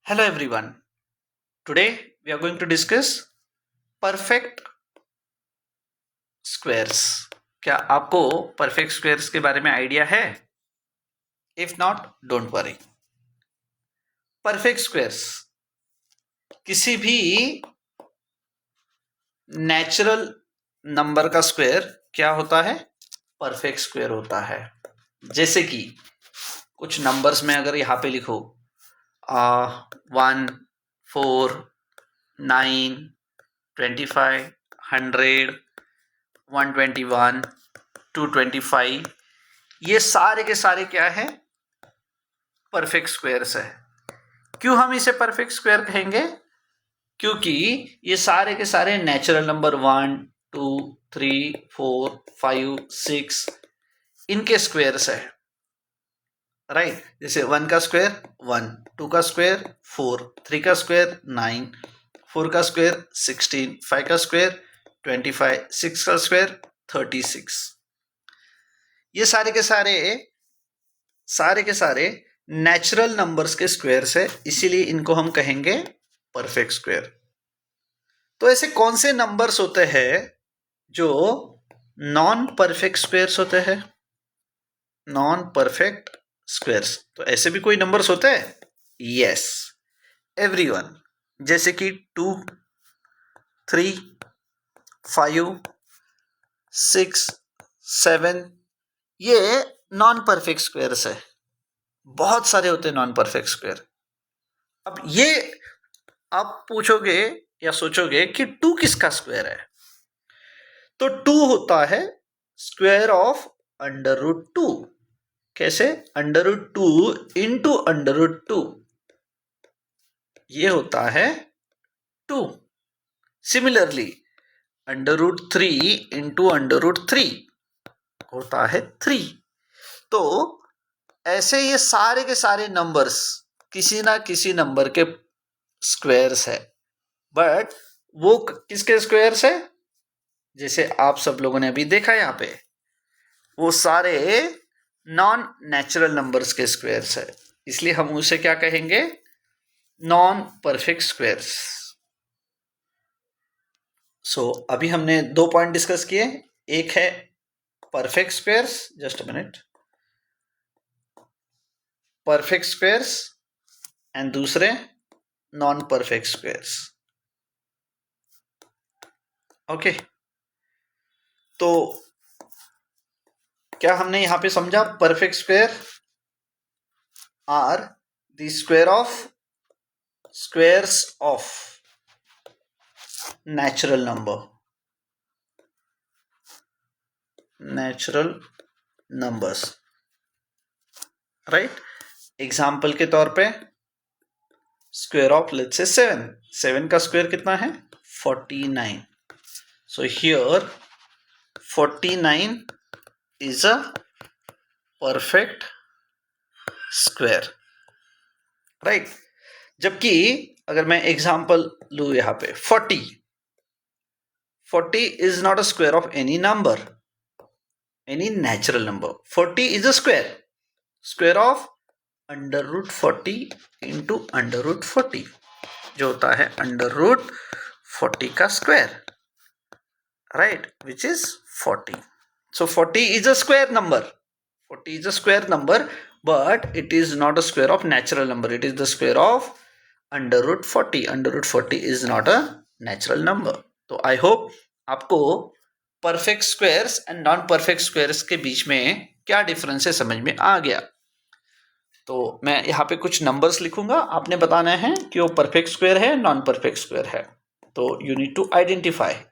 Hello everyone. Today we are going to discuss perfect squares. क्या आपको perfect squares के बारे में आइडिया है? If not don't worry. Perfect squares किसी भी नेचुरल नंबर का स्क्वायर क्या होता है? परफेक्ट स्क्वायर होता है. जैसे कि कुछ नंबर्स में अगर यहाँ पे लिखो 1, 4, 9, 25, 100, 121, 225, ये सारे के सारे क्या है? परफेक्ट स्क्वायर्स है. क्यों हम इसे परफेक्ट स्क्वायर कहेंगे? क्योंकि ये सारे के सारे नेचुरल नंबर 1, 2, 3, 4, 5, 6 इनके स्क्वायर्स है. राइट. जैसे 1 का स्क्वायर 1, 2 का स्क्वायर 4, 3 का स्क्वायर 9, 4 का स्क्वायर 16, 5 का स्क्वायर 25, 6 का स्क्वायर 36. ये सारे के सारे नेचुरल नंबर्स के स्क्वायर्स है, इसीलिए इनको हम कहेंगे परफेक्ट स्क्वायर. तो ऐसे कौन से नंबर्स होते हैं जो नॉन परफेक्ट स्क्वायर्स होते हैं? Non perfect squares. तो ऐसे भी कोई नंबर्स होते हैं? Yes, everyone. जैसे कि 2, 3, 5, 6, 7, ये नॉन परफेक्ट स्क्वायर्स है. बहुत सारे होते हैं नॉन परफेक्ट स्क्वायर. अब ये आप पूछोगे या सोचोगे कि 2 किसका स्क्वायर है? तो 2 होता है स्क्वायर ऑफ अंडर रूट 2. कैसे? Under root 2 into under root 2, ये होता है 2. Similarly under root 3 into under root 3 होता है 3. तो ऐसे ये सारे के सारे नंबर्स किसी ना किसी नंबर के स्क्वायर्स है. बट वो किसके स्क्वायर्स है? जैसे आप सब लोगों ने अभी देखा यहाँ पे, वो सारे नॉन नेचुरल नंबर्स के स्क्वायर्स है, इसलिए हम उसे क्या कहेंगे? Non perfect squares. सो अभी हमने 2 पॉइंट डिस्कस किए. एक है perfect squares, just a minute, perfect squares, and दूसरे नॉन परफेक्ट स्क्वायर्स. ओके. तो क्या हमने यहां पे समझा? Perfect square are the squares of natural numbers. Right. Example के तौर पे स्क्वायर ऑफ लेट्स से 7 का स्क्वायर कितना है? 49. So here 49 is a perfect square. Right. जबकि अगर मैं एग्जाम्पल लू यहां पे 40 is not a square of any number, any natural number. 40 is a square of under root 40 into under root 40, जो होता है अंडर रूट 40 का square. Right. Which is 40. So 40 is a square number. 40 is a square number, but it is not a square of natural number. It is the square of under root 40. Under root 40 is not a natural number. तो I hope आपको perfect squares and non perfect squares के बीच में क्या difference है समझ में आ गया. तो मैं यहाँ पे कुछ नंबर्स लिखूंगा, आपने बताना है कि वो परफेक्ट स्क्वायर है नॉन परफेक्ट स्क्वायर है. तो you need to identify.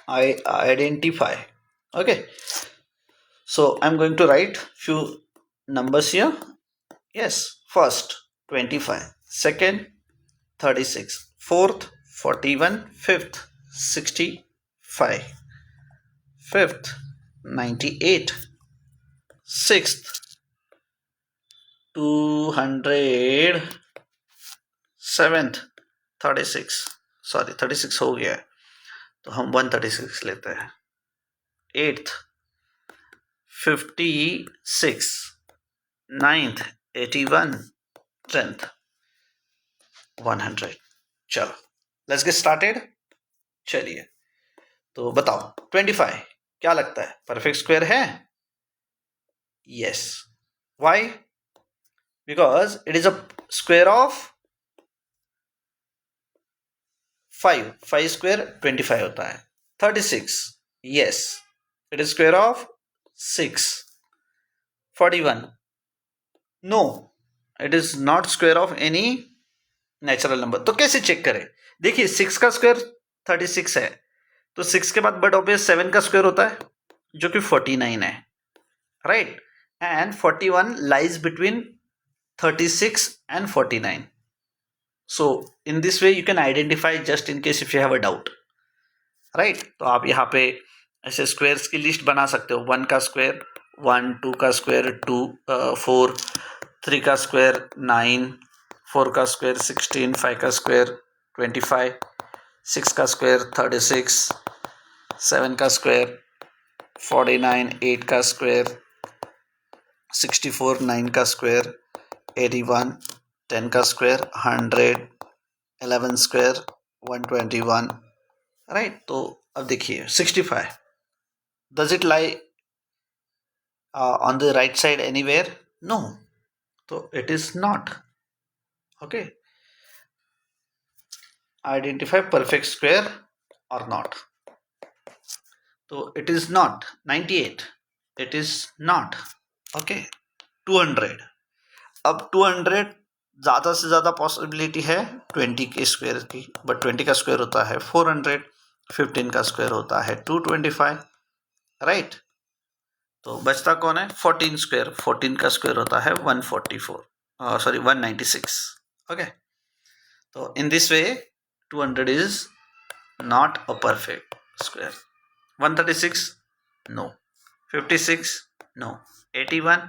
Identify. Okay. So I'm going to write few numbers here. Yes. First 25, second 36, fourth 41, fifth 65, fifth 98, sixth 200, seventh 36, sorry 36 हो गया है तो हम 136 लेते हैं. Eighth 56, 9th 81, 10th 100। चलो लेट्स गेट स्टार्टेड। चलिए तो बताओ 25 क्या लगता है परफेक्ट स्क्वायर है? Yes. Why? Because it is a square of 5 square 25 होता है। 36, yes, it is square of 6। 41, no, it is not square of any natural number. तो कैसे चेक करें? देखिए 6 का स्क्वायर 36 है, तो 6 के बाद बट ऑब्वियस 7 का स्क्वायर होता है जो कि 49 है, right? And 41 lies between 36 and 49. So in this way you can identify just in case if you have a doubt, right? तो आप यहाँ पे ऐसे स्क्वायर्स की लिस्ट बना सकते हो। 1 का स्क्वायर 1, 2 का स्क्वायर 2, 4, 3 का स्क्वायर 9, 4 का स्क्वायर 16, 5 का स्क्वायर 25, 6 का स्क्वायर 36, 7 का स्क्वायर 49, 8 का स्क्वायर 64, 9 का स्क्वायर 81, 10 का स्क्वायर 100, 11 स्क्वायर 121, राइट? तो अब देखिए 65, does it lie on the right side anywhere? No, तो it is not. Okay, identify perfect square और नॉट। तो it is not 98, it is not. Okay, 200, अब 200 ज़्यादा से ज़्यादा पॉसिबिलिटी है 20 के स्क्वायर की, बट 20 का स्क्वायर होता है 400, 15 का स्क्वायर होता है 225, राइट? तो बचता कौन है? 14 स्क्वायर, 14 का स्क्वायर होता है 196। ओके, तो in this way 200 is not a perfect square. 136, no. 56, no. 81,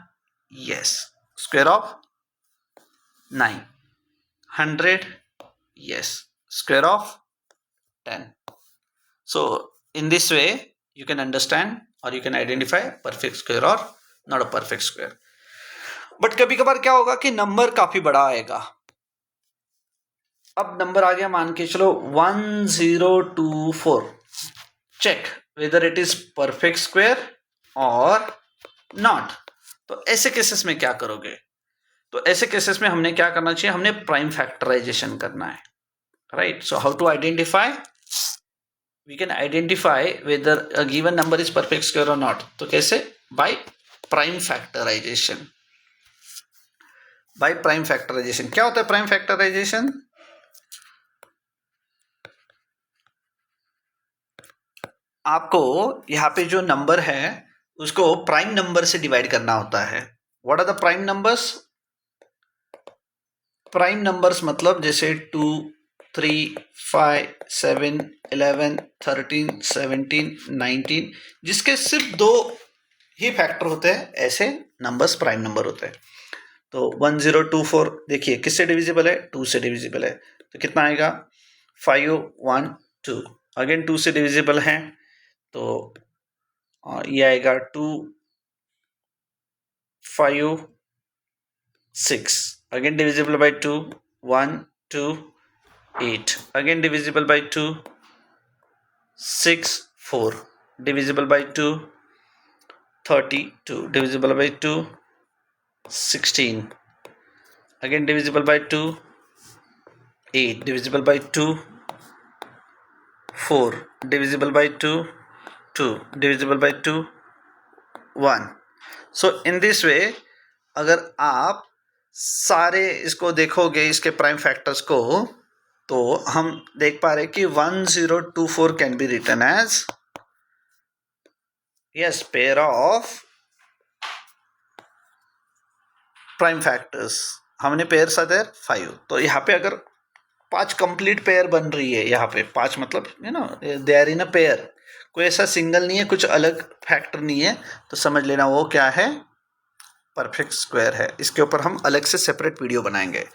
yes, square of 9. 100, yes, square of 10. So in this way you can understand or you can identify perfect square or not a perfect square. But कभी कभार क्या होगा कि number काफी बड़ा आएगा। अब number आ गया, मान के चलो 1024, check whether it is perfect square और नॉट। तो ऐसे केसेस में क्या करोगे? तो ऐसे केसेस में हमने क्या करना चाहिए? हमने प्राइम फैक्टराइजेशन करना है, right? So how to identify? We can identify whether a given number is perfect square और नॉट। तो कैसे? By prime factorisation. By prime factorisation क्या होता है? प्राइम फैक्टराइजेशन आपको यहाँ पे जो नंबर है उसको प्राइम नंबर से डिवाइड करना होता है। What are the prime numbers? Prime numbers मतलब जैसे 2, 3, 5, 7, 11, 13, 17, 19, जिसके सिर्फ 2 ही फैक्टर होते हैं, ऐसे नंबर्स प्राइम नंबर होते हैं। तो 1024 देखिए किससे डिविजिबल है? 2 से डिविजिबल है। तो कितना आएगा? 5, 1, 2। अगेन 2 से डिविजिबल है, तो ये आएगा 2, 5, 6। Again divisible by 2, 1, 2, 8. Again divisible by 2, 6, 4. Divisible by 2, 32. Divisible by 2, 16. Again divisible by 2, 8. Divisible by 2, 4. Divisible by 2, 2. Divisible by 2, 1. So in this way अगर आप सारे इसको देखोगे, इसके प्राइम फैक्टर्स को, तो हम देख पा रहे कि 1024 can be written as yes pair of prime factors. हमने पेयर सदर 5, तो यहाँ पे अगर 5 कंप्लीट पेयर बन रही है, यहाँ पे 5 मतलब they are in a pair, कोई ऐसा सिंगल नहीं है, कुछ अलग फैक्टर नहीं है, तो समझ लेना वो क्या है? परफेक्ट स्क्वायर है। इसके ऊपर हम अलग से सेपरेट वीडियो बनाएंगे।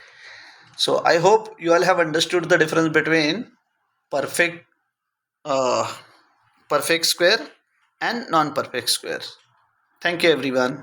So I hope you all have understood the difference between perfect square and non-perfect square. Thank you everyone.